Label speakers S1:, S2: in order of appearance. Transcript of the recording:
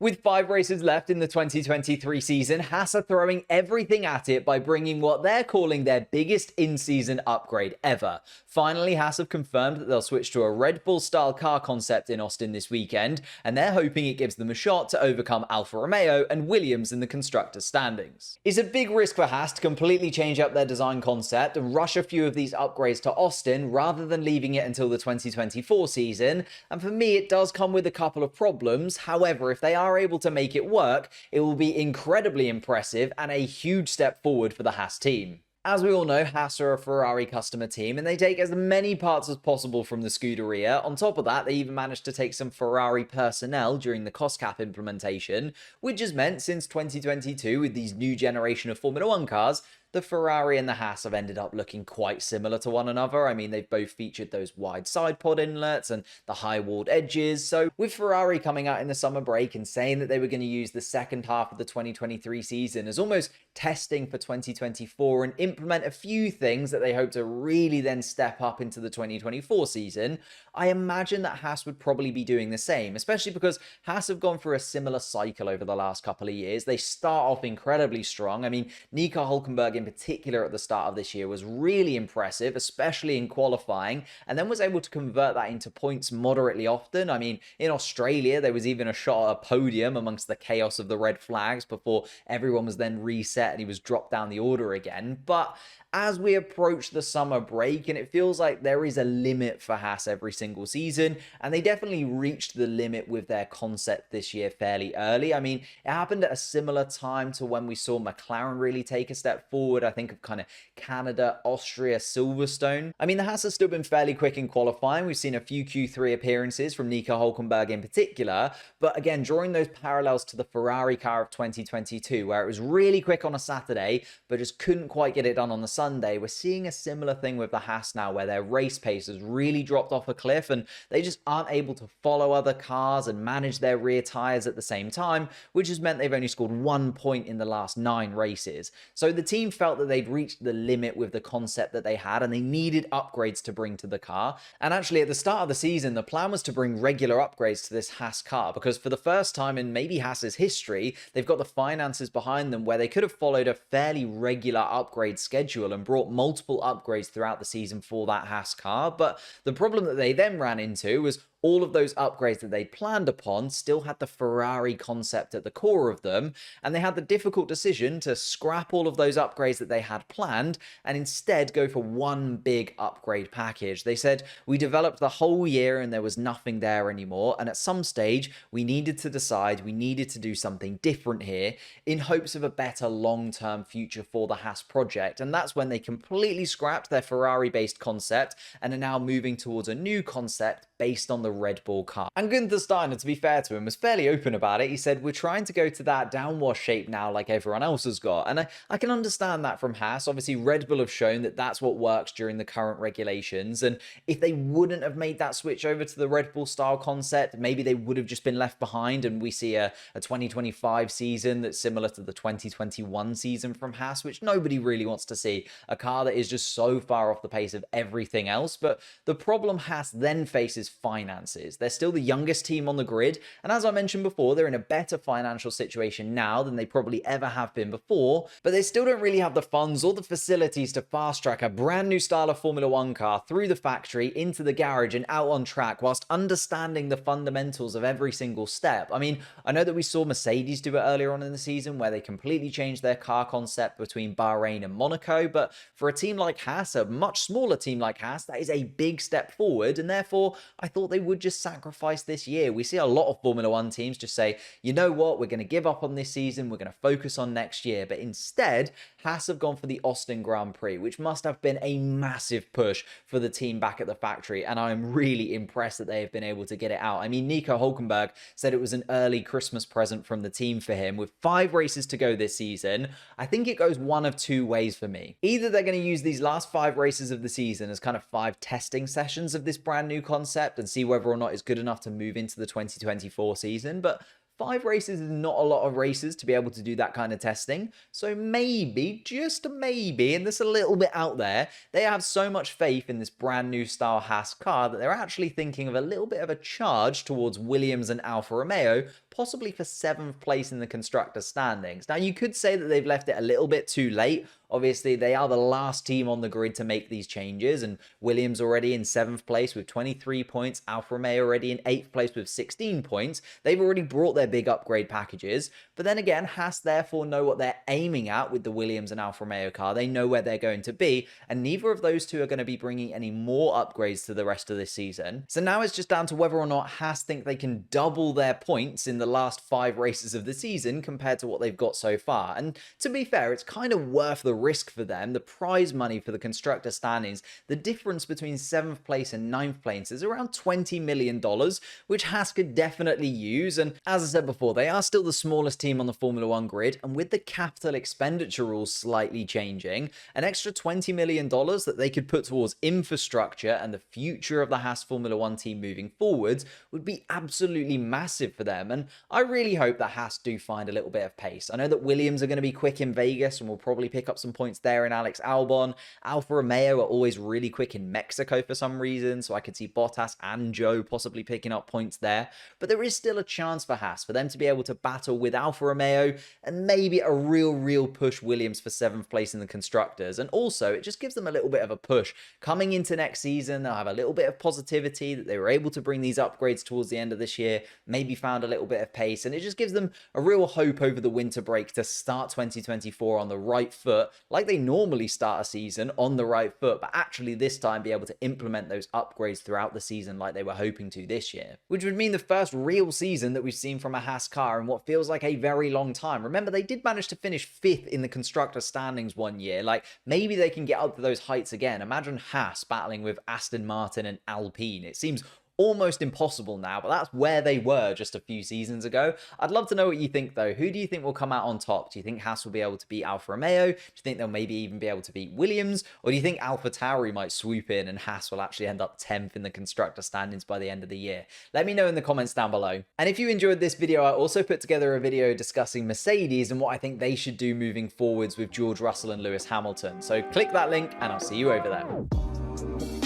S1: With 5 races left in the 2023 season, Haas are throwing everything at it by bringing what they're calling their biggest in-season upgrade ever. Finally, Haas have confirmed that they'll switch to a Red Bull-style car concept in Austin this weekend, and they're hoping it gives them a shot to overcome Alfa Romeo and Williams in the constructors' standings. It's a big risk for Haas to completely change up their design concept and rush a few of these upgrades to Austin rather than leaving it until the 2024 season, and for me it does come with a couple of problems. However, if they are able to make it work, it will be incredibly impressive and a huge step forward for the Haas team. As we all know, Haas are a Ferrari customer team and they take as many parts as possible from the Scuderia. On top of that, they even managed to take some Ferrari personnel during the cost cap implementation, which has meant since 2022 with these new generation of Formula 1 cars, the Ferrari and the Haas have ended up looking quite similar to one another. I mean, they've both featured those wide side pod inlets and the high walled edges. So with Ferrari coming out in the summer break and saying that they were going to use the second half of the 2023 season as almost testing for 2024 and implement a few things that they hope to really then step up into the 2024 season, I imagine that Haas would probably be doing the same, especially because Haas have gone through a similar cycle over the last couple of years. They start off incredibly strong. I mean, Nico Hülkenberg in particular at the start of this year was really impressive, especially in qualifying, and then was able to convert that into points moderately often. I mean, in Australia, there was even a shot at a podium amongst the chaos of the red flags before everyone was then reset and he was dropped down the order again. But as we approach the summer break, and it feels like there is a limit for Haas every single season, and they definitely reached the limit with their concept this year fairly early. I mean, it happened at a similar time to when we saw McLaren really take a step forward. I think of kind of Canada, Austria, Silverstone. I mean, the Haas has still been fairly quick in qualifying. We've seen a few Q3 appearances from Nico Hülkenberg in particular, but again, drawing those parallels to the Ferrari car of 2022, where it was really quick on a Saturday, but just couldn't quite get it done on the Sunday, we're seeing a similar thing with the Haas now, where their race pace has really dropped off a cliff and they just aren't able to follow other cars and manage their rear tyres at the same time, which has meant they've only scored 1 point in the last 9 races. So the team felt that they'd reached the limit with the concept that they had and they needed upgrades to bring to the car. And actually at the start of the season, the plan was to bring regular upgrades to this Haas car, because for the first time in maybe Haas's history, they've got the finances behind them where they could have followed a fairly regular upgrade schedule and brought multiple upgrades throughout the season for that Haas car. But the problem that they then ran into was all of those upgrades that they'd planned upon still had the Ferrari concept at the core of them, and they had the difficult decision to scrap all of those upgrades that they had planned and instead go for one big upgrade package. They said, we developed the whole year and there was nothing there anymore, and at some stage we needed to decide, we needed to do something different here in hopes of a better long-term future for the Haas project. And that's when they completely scrapped their Ferrari-based concept and are now moving towards a new concept based on the Red Bull car. And Gunther Steiner, to be fair to him, was fairly open about it. He said, we're trying to go to that downwash shape now like everyone else has got. And I can understand that from Haas. Obviously, Red Bull have shown that that's what works during the current regulations. And if they wouldn't have made that switch over to the Red Bull style concept, maybe they would have just been left behind and we see a 2025 season that's similar to the 2021 season from Haas, which nobody really wants to see. A car that is just so far off the pace of everything else. But the problem Haas then faces finances. They're still the youngest team on the grid, and as I mentioned before, they're in a better financial situation now than they probably ever have been before, but they still don't really have the funds or the facilities to fast track a brand new style of Formula 1 car through the factory, into the garage and out on track, whilst understanding the fundamentals of every single step. I mean, I know that we saw Mercedes do it earlier on in the season where they completely changed their car concept between Bahrain and Monaco, but for a team like Haas, a much smaller team like Haas, that is a big step forward, and therefore I thought they would just sacrifice this year. We see a lot of Formula 1 teams just say, you know what, we're going to give up on this season, we're going to focus on next year. But instead, Haas have gone for the Austin Grand Prix, which must have been a massive push for the team back at the factory, and I'm really impressed that they have been able to get it out. I mean, Nico Hülkenberg said it was an early Christmas present from the team for him. With 5 races to go this season, I think it goes one of 2 ways for me. Either they're going to use these last 5 races of the season as kind of 5 testing sessions of this brand new concept and see whether or not it's good enough to move into the 2024 season, but 5 races is not a lot of races to be able to do that kind of testing. So maybe, just maybe, and this a little bit out there, they have so much faith in this brand new style Haas car that they're actually thinking of a little bit of a charge towards Williams and Alfa Romeo possibly for 7th place in the constructors standings. Now, you could say that they've left it a little bit too late. Obviously, they are the last team on the grid to make these changes, and Williams already in 7th place with 23 points, Alfa Romeo already in 8th place with 16 points. They've already brought their big upgrade packages, but then again, Haas therefore know what they're aiming at with the Williams and Alfa Romeo car. They know where they're going to be, and neither of those two are going to be bringing any more upgrades to the rest of this season. So now it's just down to whether or not Haas think they can double their points in the last 5 races of the season compared to what they've got so far. And to be fair, it's kind of worth the risk for them. The prize money for the constructor standings, the difference between 7th place and 9th place is around $20 million, which Haas could definitely use. And as I said before, they are still the smallest team on the Formula 1 grid, and with the capital expenditure rules slightly changing, an extra $20 million that they could put towards infrastructure and the future of the Haas Formula 1 team moving forwards would be absolutely massive for them. And I really hope that Haas do find a little bit of pace. I know that Williams are going to be quick in Vegas and will probably pick up some points there in Alex Albon. Alfa Romeo are always really quick in Mexico for some reason, so I could see Bottas and Joe possibly picking up points there. But there is still a chance for Haas, for them to be able to battle with Alfa Romeo and maybe a real push Williams for 7th place in the constructors. And also, it just gives them a little bit of a push. Coming into next season, they'll have a little bit of positivity that they were able to bring these upgrades towards the end of this year, maybe found a little bit of pace, and it just gives them a real hope over the winter break to start 2024 on the right foot, like they normally start a season on the right foot, but actually this time be able to implement those upgrades throughout the season like they were hoping to this year, which would mean the first real season that we've seen from a Haas car in what feels like a very long time. Remember, they did manage to finish 5th in the constructor standings one year. Like, maybe they can get up to those heights again. Imagine Haas battling with Aston Martin and Alpine. It seems almost impossible now, but that's where they were just a few seasons ago. I'd love to know what you think, though. Who do you think will come out on top? Do you think Haas will be able to beat Alfa Romeo? Do you think they'll maybe even be able to beat Williams? Or do you think AlphaTauri might swoop in and Haas will actually end up 10th in the constructor standings by the end of the year? Let me know in the comments down below. And if you enjoyed this video, I also put together a video discussing Mercedes and what I think they should do moving forwards with George Russell and Lewis Hamilton. So click that link and I'll see you over there.